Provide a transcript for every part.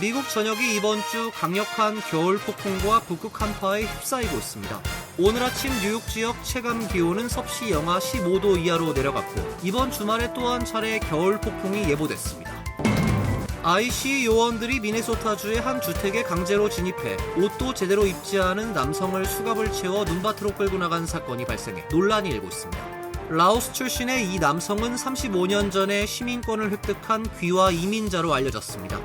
미국 전역이 이번 주 강력한 겨울 폭풍과 북극 한파에 휩싸이고 있습니다. 오늘 아침 뉴욕 지역 체감 기온은 섭씨 영하 15도 이하로 내려갔고 이번 주말에 또 한 차례 겨울 폭풍이 예보됐습니다. IC 요원들이 미네소타주의 한 주택에 강제로 진입해 옷도 제대로 입지 않은 남성을 수갑을 채워 눈밭으로 끌고 나간 사건이 발생해 논란이 일고 있습니다. 라오스 출신의 이 남성은 35년 전에 시민권을 획득한 귀화 이민자로 알려졌습니다.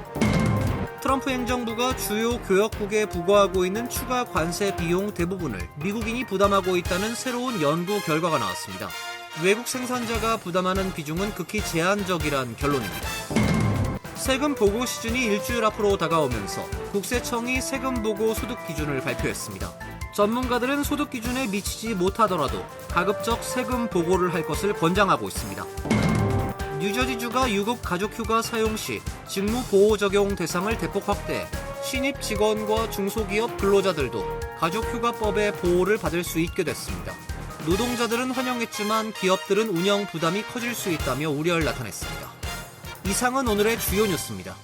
트럼프 행정부가 주요 교역국에 부과하고 있는 추가 관세 비용 대부분을 미국인이 부담하고 있다는 새로운 연구 결과가 나왔습니다. 외국 생산자가 부담하는 비중은 극히 제한적이란 결론입니다. 세금 보고 시즌이 일주일 앞으로 다가오면서 국세청이 세금 보고 소득 기준을 발표했습니다. 전문가들은 소득 기준에 미치지 못하더라도 가급적 세금 보고를 할 것을 권장하고 있습니다. 뉴저지주가 유급 가족휴가 사용 시 직무보호 적용 대상을 대폭 확대해 신입 직원과 중소기업 근로자들도 가족휴가법의 보호를 받을 수 있게 됐습니다. 노동자들은 환영했지만 기업들은 운영 부담이 커질 수 있다며 우려를 나타냈습니다. 이상은 오늘의 주요 뉴스입니다.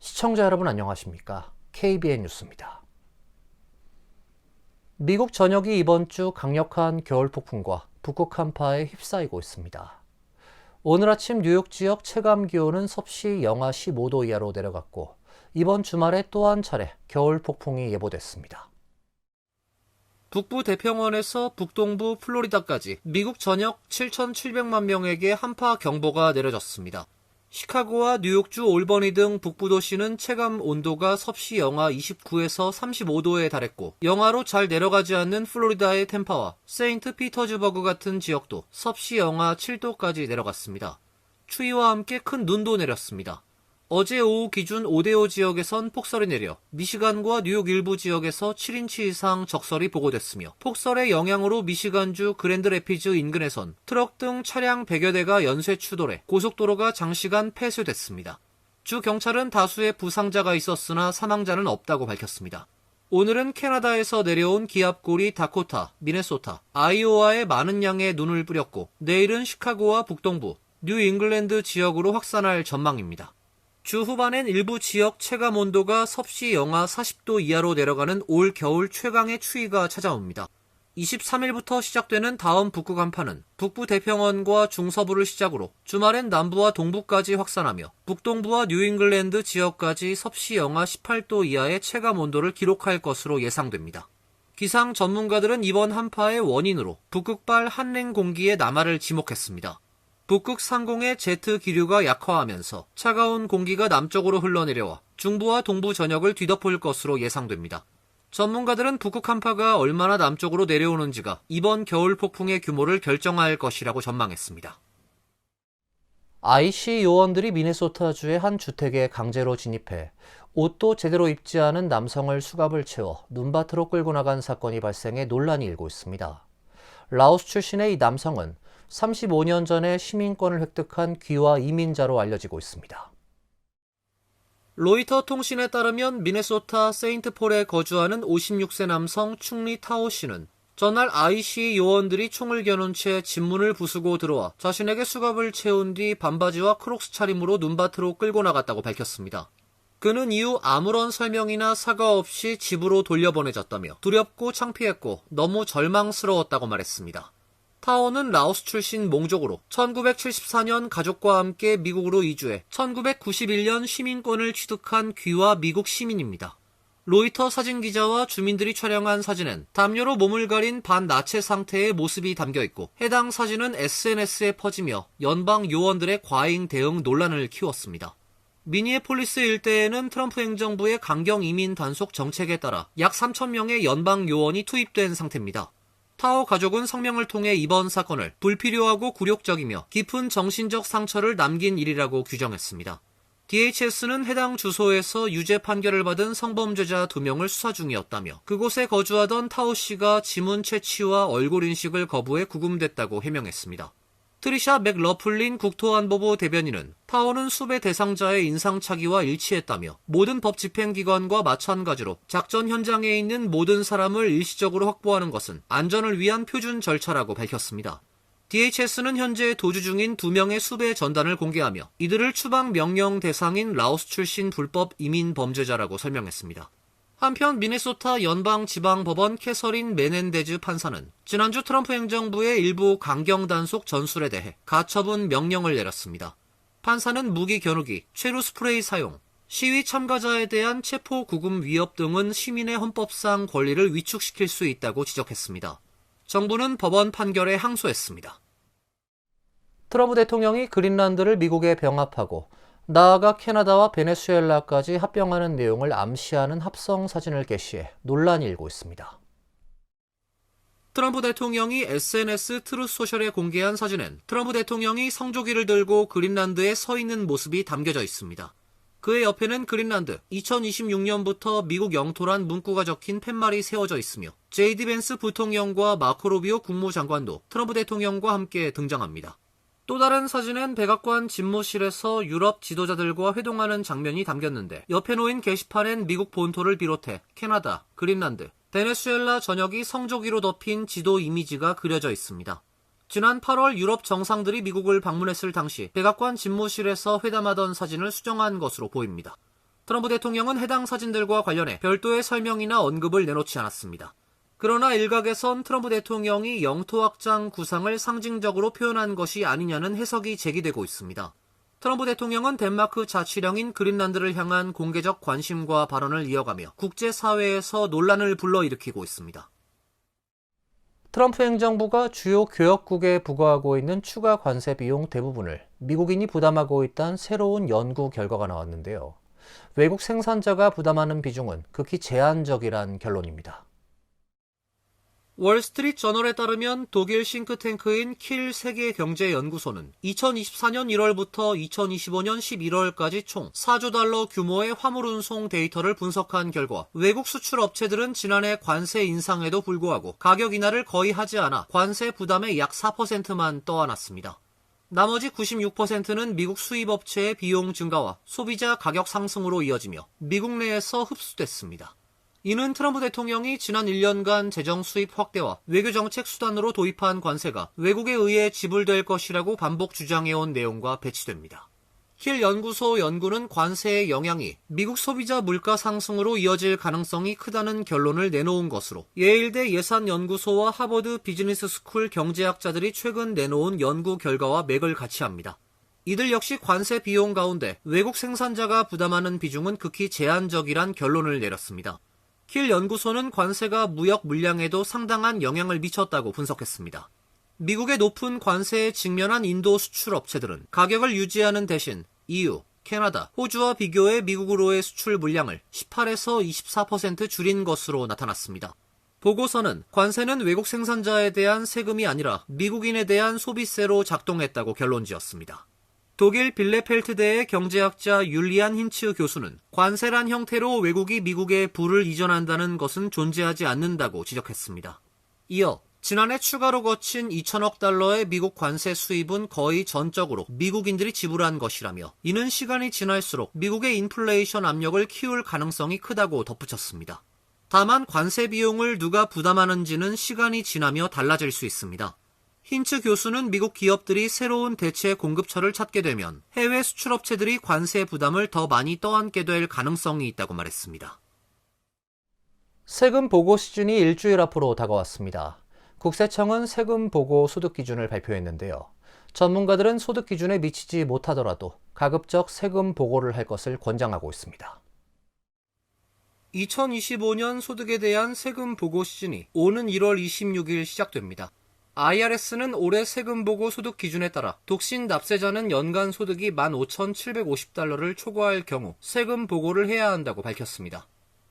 시청자 여러분 안녕하십니까? KBN 뉴스입니다. 미국 전역이 이번 주 강력한 겨울 폭풍과 북극 한파에 휩싸이고 있습니다. 오늘 아침 뉴욕 지역 체감 기온은 섭씨 영하 15도 이하로 내려갔고 이번 주말에 또 한 차례 겨울 폭풍이 예보됐습니다. 북부 대평원에서 북동부 플로리다까지 미국 전역 7,700만 명에게 한파 경보가 내려졌습니다. 시카고와 뉴욕주 올버니 등 북부 도시는 체감 온도가 섭씨 영하 29에서 35도에 달했고 영하로 잘 내려가지 않는 플로리다의 템파와 세인트 피터즈버그 같은 지역도 섭씨 영하 7도까지 내려갔습니다. 추위와 함께 큰 눈도 내렸습니다. 어제 오후 기준 오데오 지역에선 폭설이 내려 미시간과 뉴욕 일부 지역에서 7인치 이상 적설이 보고됐으며 폭설의 영향으로 미시간주 그랜드 래피즈 인근에선 트럭 등 차량 100여 대가 연쇄 추돌해 고속도로가 장시간 폐쇄됐습니다. 주 경찰은 다수의 부상자가 있었으나 사망자는 없다고 밝혔습니다. 오늘은 캐나다에서 내려온 기압골이 다코타, 미네소타, 아이오와에 많은 양의 눈을 뿌렸고 내일은 시카고와 북동부, 뉴 잉글랜드 지역으로 확산할 전망입니다. 주 후반엔 일부 지역 체감 온도가 섭씨 영하 40도 이하로 내려가는 올 겨울 최강의 추위가 찾아옵니다. 23일부터 시작되는 다음 북극 한파는 북부 대평원과 중서부를 시작으로 주말엔 남부와 동부까지 확산하며 북동부와 뉴잉글랜드 지역까지 섭씨 영하 18도 이하의 체감 온도를 기록할 것으로 예상됩니다. 기상 전문가들은 이번 한파의 원인으로 북극발 한랭 공기의 남하를 지목했습니다. 북극 상공의 제트 기류가 약화하면서 차가운 공기가 남쪽으로 흘러내려와 중부와 동부 전역을 뒤덮을 것으로 예상됩니다. 전문가들은 북극 한파가 얼마나 남쪽으로 내려오는지가 이번 겨울 폭풍의 규모를 결정할 것이라고 전망했습니다. IC 요원들이 미네소타주의 한 주택에 강제로 진입해 옷도 제대로 입지 않은 남성을 수갑을 채워 눈밭으로 끌고 나간 사건이 발생해 논란이 일고 있습니다. 라오스 출신의 이 남성은 35년 전에 시민권을 획득한 귀화 이민자로 알려지고 있습니다. 로이터 통신에 따르면 미네소타 세인트폴에 거주하는 56세 남성 충리 타오 씨는 전날 IC 요원들이 총을 겨눈 채 집문을 부수고 들어와 자신에게 수갑을 채운 뒤 반바지와 크록스 차림으로 눈밭으로 끌고 나갔다고 밝혔습니다. 그는 이후 아무런 설명이나 사과 없이 집으로 돌려보내졌다며 두렵고 창피했고 너무 절망스러웠다고 말했습니다. 타오는 라오스 출신 몽족으로 1974년 가족과 함께 미국으로 이주해 1991년 시민권을 취득한 귀화 미국 시민입니다. 로이터 사진기자와 주민들이 촬영한 사진엔 담요로 몸을 가린 반나체 상태의 모습이 담겨있고 해당 사진은 SNS에 퍼지며 연방 요원들의 과잉 대응 논란을 키웠습니다. 미니애폴리스 일대에는 트럼프 행정부의 강경 이민 단속 정책에 따라 약 3,000명의 연방 요원이 투입된 상태입니다. 타오 가족은 성명을 통해 이번 사건을 불필요하고 굴욕적이며 깊은 정신적 상처를 남긴 일이라고 규정했습니다. DHS는 해당 주소에서 유죄 판결을 받은 성범죄자 2명을 수사 중이었다며 그곳에 거주하던 타오 씨가 지문 채취와 얼굴 인식을 거부해 구금됐다고 해명했습니다. 트리샤 맥러플린 국토안보부 대변인은 타오는 수배 대상자의 인상착의와 일치했다며 모든 법 집행기관과 마찬가지로 작전 현장에 있는 모든 사람을 일시적으로 확보하는 것은 안전을 위한 표준 절차라고 밝혔습니다. DHS는 현재 도주 중인 2명의 수배 전단을 공개하며 이들을 추방 명령 대상인 라오스 출신 불법 이민 범죄자라고 설명했습니다. 한편 미네소타 연방지방법원 캐서린 메넨데즈 판사는 지난주 트럼프 행정부의 일부 강경 단속 전술에 대해 가처분 명령을 내렸습니다. 판사는 무기 겨누기, 최루 스프레이 사용, 시위 참가자에 대한 체포 구금 위협 등은 시민의 헌법상 권리를 위축시킬 수 있다고 지적했습니다. 정부는 법원 판결에 항소했습니다. 트럼프 대통령이 그린란드를 미국에 병합하고 나아가 캐나다와 베네수엘라까지 합병하는 내용을 암시하는 합성 사진을 게시해 논란이 일고 있습니다. 트럼프 대통령이 SNS 트루스 소셜에 공개한 사진엔 트럼프 대통령이 성조기를 들고 그린란드에 서 있는 모습이 담겨져 있습니다. 그의 옆에는 그린란드 2026년부터 미국 영토란 문구가 적힌 팻말이 세워져 있으며 제이디 벤스 부통령과 마코 루비오 국무장관도 트럼프 대통령과 함께 등장합니다. 또 다른 사진엔 백악관 집무실에서 유럽 지도자들과 회동하는 장면이 담겼는데 옆에 놓인 게시판엔 미국 본토를 비롯해 캐나다, 그린란드, 베네수엘라 전역이 성조기로 덮인 지도 이미지가 그려져 있습니다. 지난 8월 유럽 정상들이 미국을 방문했을 당시 백악관 집무실에서 회담하던 사진을 수정한 것으로 보입니다. 트럼프 대통령은 해당 사진들과 관련해 별도의 설명이나 언급을 내놓지 않았습니다. 그러나 일각에선 트럼프 대통령이 영토 확장 구상을 상징적으로 표현한 것이 아니냐는 해석이 제기되고 있습니다. 트럼프 대통령은 덴마크 자치령인 그린란드를 향한 공개적 관심과 발언을 이어가며 국제사회에서 논란을 불러일으키고 있습니다. 트럼프 행정부가 주요 교역국에 부과하고 있는 추가 관세 비용 대부분을 미국인이 부담하고 있다는 새로운 연구 결과가 나왔는데요. 외국 생산자가 부담하는 비중은 극히 제한적이란 결론입니다. 월스트리트 저널에 따르면 독일 싱크탱크인 킬 세계경제연구소는 2024년 1월부터 2025년 11월까지 총 4조 달러 규모의 화물 운송 데이터를 분석한 결과 외국 수출 업체들은 지난해 관세 인상에도 불구하고 가격 인하를 거의 하지 않아 관세 부담의 약 4%만 떠안았습니다. 나머지 96%는 미국 수입 업체의 비용 증가와 소비자 가격 상승으로 이어지며 미국 내에서 흡수됐습니다. 이는 트럼프 대통령이 지난 1년간 재정 수입 확대와 외교정책 수단으로 도입한 관세가 외국에 의해 지불될 것이라고 반복 주장해온 내용과 배치됩니다. 힐 연구소 연구는 관세의 영향이 미국 소비자 물가 상승으로 이어질 가능성이 크다는 결론을 내놓은 것으로 예일대 예산연구소와 하버드 비즈니스 스쿨 경제학자들이 최근 내놓은 연구 결과와 맥을 같이 합니다. 이들 역시 관세 비용 가운데 외국 생산자가 부담하는 비중은 극히 제한적이란 결론을 내렸습니다. 킬 연구소는 관세가 무역 물량에도 상당한 영향을 미쳤다고 분석했습니다. 미국의 높은 관세에 직면한 인도 수출 업체들은 가격을 유지하는 대신 EU, 캐나다, 호주와 비교해 미국으로의 수출 물량을 18에서 24% 줄인 것으로 나타났습니다. 보고서는 관세는 외국 생산자에 대한 세금이 아니라 미국인에 대한 소비세로 작동했다고 결론지었습니다. 독일 빌레펠트대의 경제학자 율리안 힌츠 교수는 관세란 형태로 외국이 미국에 부를 이전한다는 것은 존재하지 않는다고 지적했습니다. 이어 지난해 추가로 거친 2천억 달러의 미국 관세 수입은 거의 전적으로 미국인들이 지불한 것이라며 이는 시간이 지날수록 미국의 인플레이션 압력을 키울 가능성이 크다고 덧붙였습니다. 다만 관세 비용을 누가 부담하는지는 시간이 지나며 달라질 수 있습니다. 힌츠 교수는 미국 기업들이 새로운 대체 공급처를 찾게 되면 해외 수출업체들이 관세 부담을 더 많이 떠안게 될 가능성이 있다고 말했습니다. 세금 보고 시즌이 일주일 앞으로 다가왔습니다. 국세청은 세금 보고 소득 기준을 발표했는데요. 전문가들은 소득 기준에 미치지 못하더라도 가급적 세금 보고를 할 것을 권장하고 있습니다. 2025년 소득에 대한 세금 보고 시즌이 오는 1월 26일 시작됩니다. IRS는 올해 세금 보고 소득 기준에 따라 독신 납세자는 연간 소득이 15,750달러를 초과할 경우 세금 보고를 해야 한다고 밝혔습니다.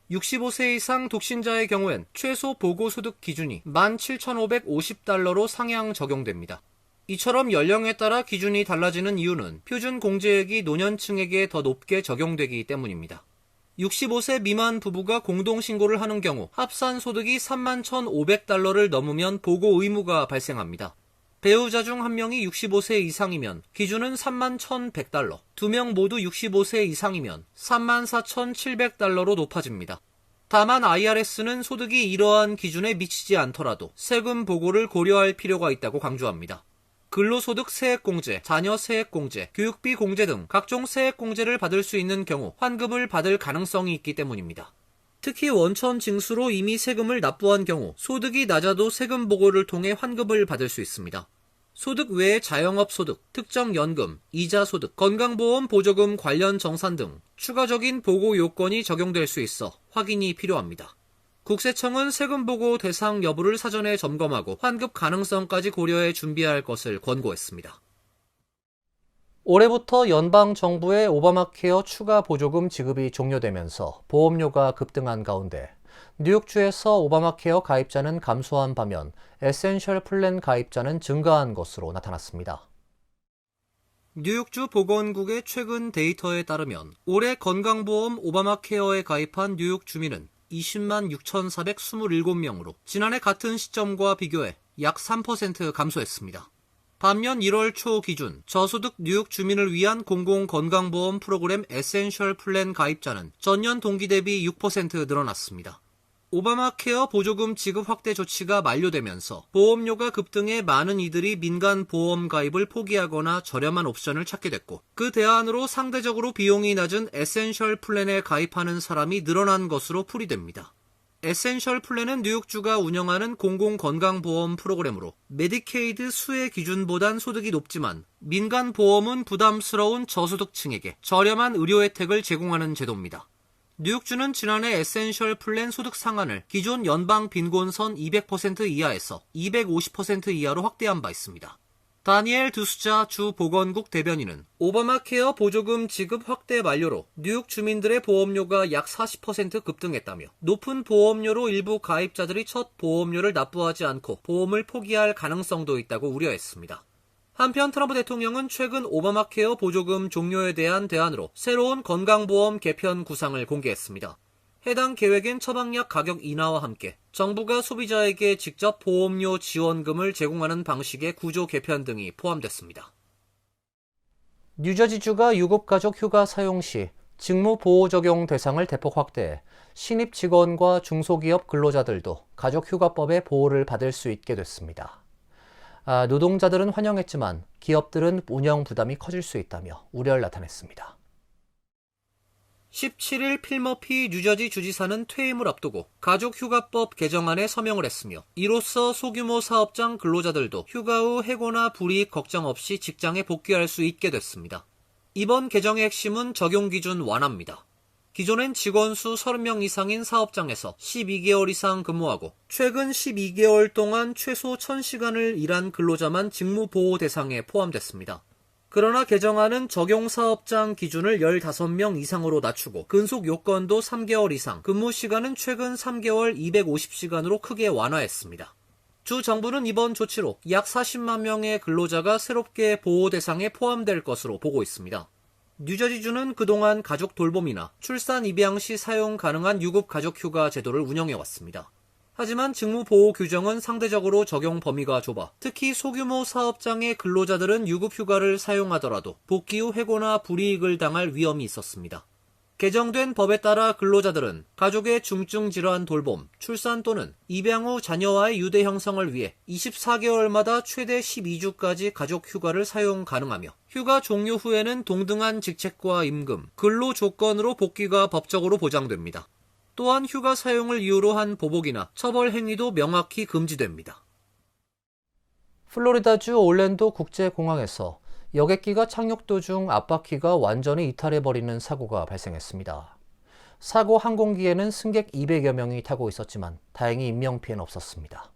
65세 이상 독신자의 경우엔 최소 보고 소득 기준이 17,550달러로 상향 적용됩니다. 이처럼 연령에 따라 기준이 달라지는 이유는 표준 공제액이 노년층에게 더 높게 적용되기 때문입니다. 65세 미만 부부가 공동신고를 하는 경우 합산 소득이 31,500달러를 넘으면 보고 의무가 발생합니다. 배우자 중 한 명이 65세 이상이면 기준은 31,100달러, 2명 모두 65세 이상이면 34,700달러로 높아집니다. 다만 IRS는 소득이 이러한 기준에 미치지 않더라도 세금 보고를 고려할 필요가 있다고 강조합니다. 근로소득 세액공제, 자녀 세액공제, 교육비 공제 등 각종 세액공제를 받을 수 있는 경우 환급을 받을 가능성이 있기 때문입니다. 특히 원천 징수로 이미 세금을 납부한 경우 소득이 낮아도 세금 보고를 통해 환급을 받을 수 있습니다. 소득 외에 자영업 소득, 특정 연금, 이자 소득, 건강보험 보조금 관련 정산 등 추가적인 보고 요건이 적용될 수 있어 확인이 필요합니다. 국세청은 세금 보고 대상 여부를 사전에 점검하고 환급 가능성까지 고려해 준비할 것을 권고했습니다. 올해부터 연방정부의 오바마케어 추가 보조금 지급이 종료되면서 보험료가 급등한 가운데 뉴욕주에서 오바마케어 가입자는 감소한 반면 에센셜 플랜 가입자는 증가한 것으로 나타났습니다. 뉴욕주 보건국의 최근 데이터에 따르면 올해 건강보험 오바마케어에 가입한 뉴욕 주민은 20만 6,427명으로 지난해 같은 시점과 비교해 약 3% 감소했습니다. 반면 1월 초 기준 저소득 뉴욕 주민을 위한 공공건강보험 프로그램 에센셜 플랜 가입자는 전년 동기 대비 6% 늘어났습니다. 오바마케어 보조금 지급 확대 조치가 만료되면서 보험료가 급등해 많은 이들이 민간 보험 가입을 포기하거나 저렴한 옵션을 찾게 됐고 그 대안으로 상대적으로 비용이 낮은 에센셜 플랜에 가입하는 사람이 늘어난 것으로 풀이됩니다. 에센셜 플랜은 뉴욕주가 운영하는 공공건강보험 프로그램으로 메디케이드 수혜 기준보단 소득이 높지만 민간 보험은 부담스러운 저소득층에게 저렴한 의료 혜택을 제공하는 제도입니다. 뉴욕주는 지난해 에센셜 플랜 소득 상한을 기존 연방 빈곤선 200% 이하에서 250% 이하로 확대한 바 있습니다. 다니엘 드수자 주 보건국 대변인은 오바마케어 보조금 지급 확대 만료로 뉴욕 주민들의 보험료가 약 40% 급등했다며 높은 보험료로 일부 가입자들이 첫 보험료를 납부하지 않고 보험을 포기할 가능성도 있다고 우려했습니다. 한편 트럼프 대통령은 최근 오바마케어 보조금 종료에 대한 대안으로 새로운 건강보험 개편 구상을 공개했습니다. 해당 계획엔 처방약 가격 인하와 함께 정부가 소비자에게 직접 보험료 지원금을 제공하는 방식의 구조 개편 등이 포함됐습니다. 뉴저지주가 유급가족 휴가 사용 시 직무보호 적용 대상을 대폭 확대해 신입 직원과 중소기업 근로자들도 가족휴가법의 보호를 받을 수 있게 됐습니다. 노동자들은 환영했지만 기업들은 운영 부담이 커질 수 있다며 우려를 나타냈습니다. 17일 필머피 뉴저지 주지사는 퇴임을 앞두고 가족휴가법 개정안에 서명을 했으며 이로써 소규모 사업장 근로자들도 휴가 후 해고나 불이익 걱정 없이 직장에 복귀할 수 있게 됐습니다. 이번 개정의 핵심은 적용 기준 완화입니다. 기존엔 직원 수 30명 이상인 사업장에서 12개월 이상 근무하고 최근 12개월 동안 최소 1000시간을 일한 근로자만 직무보호 대상에 포함됐습니다. 그러나 개정안은 적용 사업장 기준을 15명 이상으로 낮추고 근속 요건도 3개월 이상, 근무 시간은 최근 3개월 250시간으로 크게 완화했습니다. 주 정부는 이번 조치로 약 40만 명의 근로자가 새롭게 보호 대상에 포함될 것으로 보고 있습니다. 뉴저지주는 그동안 가족 돌봄이나 출산 입양 시 사용 가능한 유급 가족휴가 제도를 운영해왔습니다. 하지만 직무보호 규정은 상대적으로 적용 범위가 좁아 특히 소규모 사업장의 근로자들은 유급휴가를 사용하더라도 복귀 후 해고나 불이익을 당할 위험이 있었습니다. 개정된 법에 따라 근로자들은 가족의 중증 질환 돌봄, 출산 또는 입양 후 자녀와의 유대 형성을 위해 24개월마다 최대 12주까지 가족휴가를 사용 가능하며 휴가 종료 후에는 동등한 직책과 임금, 근로 조건으로 복귀가 법적으로 보장됩니다. 또한 휴가 사용을 이유로 한 보복이나 처벌 행위도 명확히 금지됩니다. 플로리다주 올랜도 국제공항에서 여객기가 착륙 도중 앞바퀴가 완전히 이탈해버리는 사고가 발생했습니다. 사고 항공기에는 승객 200여 명이 타고 있었지만 다행히 인명피해는 없었습니다.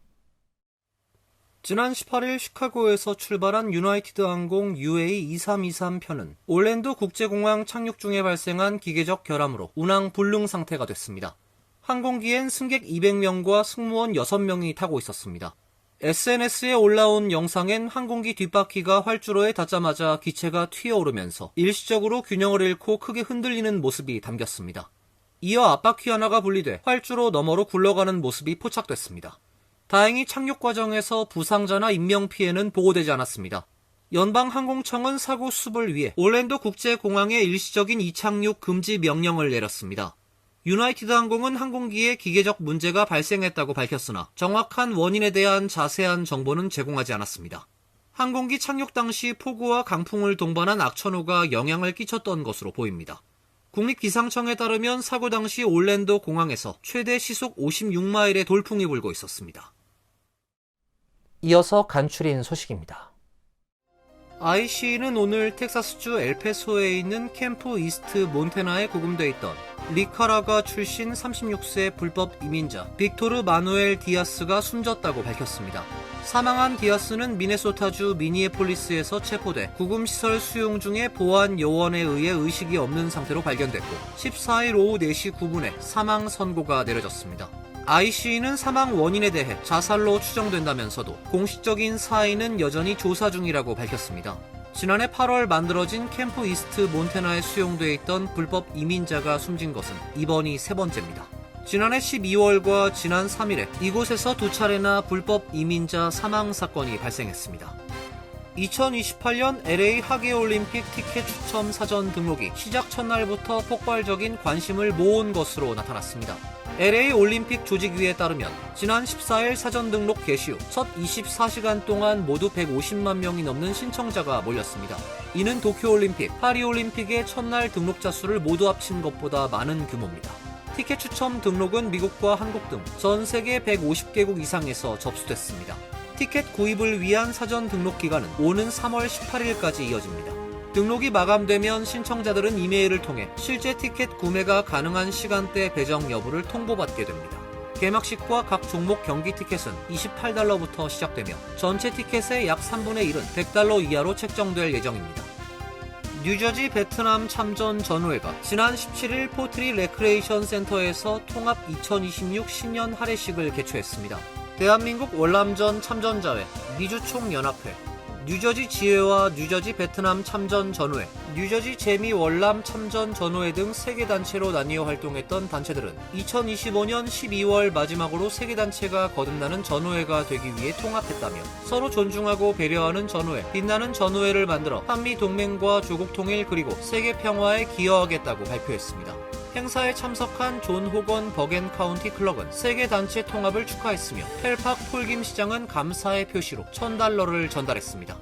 지난 18일 시카고에서 출발한 유나이티드 항공 UA2323 편은 올랜도 국제공항 착륙 중에 발생한 기계적 결함으로 운항 불능 상태가 됐습니다. 항공기엔 승객 200명과 승무원 6명이 타고 있었습니다. SNS에 올라온 영상엔 항공기 뒷바퀴가 활주로에 닿자마자 기체가 튀어오르면서 일시적으로 균형을 잃고 크게 흔들리는 모습이 담겼습니다. 이어 앞바퀴 하나가 분리돼 활주로 너머로 굴러가는 모습이 포착됐습니다. 다행히 착륙 과정에서 부상자나 인명피해는 보고되지 않았습니다. 연방항공청은 사고 수습을 위해 올랜도 국제공항에 일시적인 이착륙 금지 명령을 내렸습니다. 유나이티드 항공은 항공기에 기계적 문제가 발생했다고 밝혔으나 정확한 원인에 대한 자세한 정보는 제공하지 않았습니다. 항공기 착륙 당시 폭우와 강풍을 동반한 악천후가 영향을 끼쳤던 것으로 보입니다. 국립기상청에 따르면 사고 당시 올랜도 공항에서 최대 시속 56마일의 돌풍이 불고 있었습니다. 이어서 간추린 소식입니다. IC는 오늘 텍사스주 엘페소에 있는 캠프 이스트 몬테나에 구금돼 있던 니카라과 출신 36세 불법 이민자 빅토르 마누엘 디아스가 숨졌다고 밝혔습니다. 사망한 디아스는 미네소타주 미니애폴리스에서 체포돼 구금시설 수용 중에 보안 요원에 의해 의식이 없는 상태로 발견됐고 14일 오후 4시 9분에 사망 선고가 내려졌습니다. IC는 사망 원인에 대해 자살로 추정된다면서도 공식적인 사인은 여전히 조사 중이라고 밝혔습니다. 지난해 8월 만들어진 캠프 이스트 몬테나에 수용돼 있던 불법 이민자가 숨진 것은 이번이 세 번째입니다. 지난해 12월과 지난 3일에 이곳에서 두 차례나 불법 이민자 사망 사건이 발생했습니다. 2028년 LA 하계올림픽 티켓 추첨 사전 등록이 시작 첫날부터 폭발적인 관심을 모은 것으로 나타났습니다. LA 올림픽 조직위에 따르면 지난 14일 사전 등록 개시 후 첫 24시간 동안 모두 150만 명이 넘는 신청자가 몰렸습니다. 이는 도쿄올림픽, 파리올림픽의 첫날 등록자 수를 모두 합친 것보다 많은 규모입니다. 티켓 추첨 등록은 미국과 한국 등 전 세계 150개국 이상에서 접수됐습니다. 티켓 구입을 위한 사전 등록 기간은 오는 3월 18일까지 이어집니다. 등록이 마감되면 신청자들은 이메일을 통해 실제 티켓 구매가 가능한 시간대 배정 여부를 통보받게 됩니다. 개막식과 각 종목 경기 티켓은 $28부터 시작되며 전체 티켓의 약 3분의 1은 $100 이하로 책정될 예정입니다. 뉴저지 베트남 참전 전우회가 지난 17일 포트리 레크레이션 센터에서 통합 2026 신년 할애식을 개최했습니다. 대한민국 월남전 참전자회, 미주총연합회, 뉴저지 지회와 뉴저지 베트남 참전 전우회, 뉴저지 재미 월남 참전 전우회 등 3개 단체로 나뉘어 활동했던 단체들은 2025년 12월 마지막으로 3개 단체가 거듭나는 전우회가 되기 위해 통합했다며 서로 존중하고 배려하는 전우회, 빛나는 전우회를 만들어 한미 동맹과 조국 통일 그리고 세계 평화에 기여하겠다고 발표했습니다. 행사에 참석한 존 호건 버겐 카운티 클럭은 세계 단체 통합을 축하했으며 펠팍 폴김 시장은 감사의 표시로 $1,000를 전달했습니다.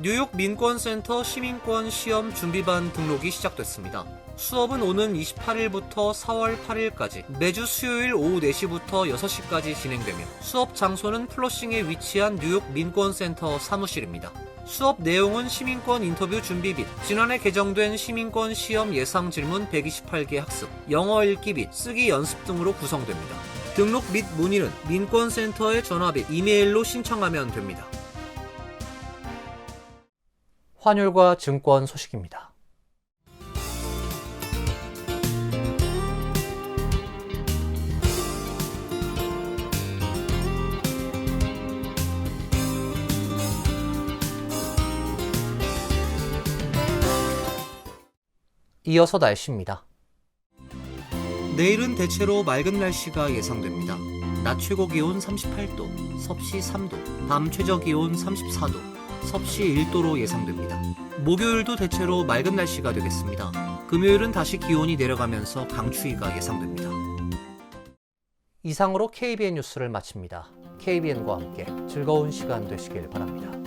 뉴욕 민권센터 시민권 시험 준비반 등록이 시작됐습니다. 수업은 오는 28일부터 4월 8일까지 매주 수요일 오후 4시부터 6시까지 진행되며 수업 장소는 플러싱에 위치한 뉴욕 민권센터 사무실입니다. 수업 내용은 시민권 인터뷰 준비 및 지난해 개정된 시민권 시험 예상 질문 128개 학습, 영어 읽기 및 쓰기 연습 등으로 구성됩니다. 등록 및 문의는 민권센터에 전화 및 이메일로 신청하면 됩니다. 환율과 증권 소식입니다. 이어서 날씨입니다. 내일은 대체로 맑은 날씨가 예상됩니다. 낮 최고 기온 38도, 섭씨 3도, 밤 최저 기온 34도, 섭씨 1도로 예상됩니다. 목요일도 대체로 맑은 날씨가 되겠습니다. 금요일은 다시 기온이 내려가면서 강추위가 예상됩니다. 이상으로 KBN 뉴스를 마칩니다. KBN과 함께 즐거운 시간 되시길 바랍니다.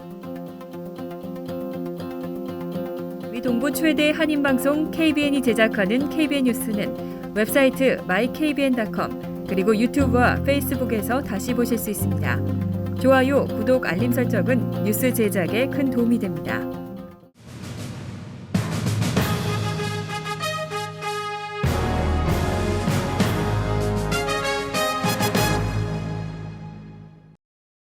동부 최대 한인방송 KBN이 제작하는 KBN 뉴스는 웹사이트 mykbn.com 그리고 유튜브와 페이스북에서 다시 보실 수 있습니다. 좋아요, 구독, 알림 설정은 뉴스 제작에 큰 도움이 됩니다.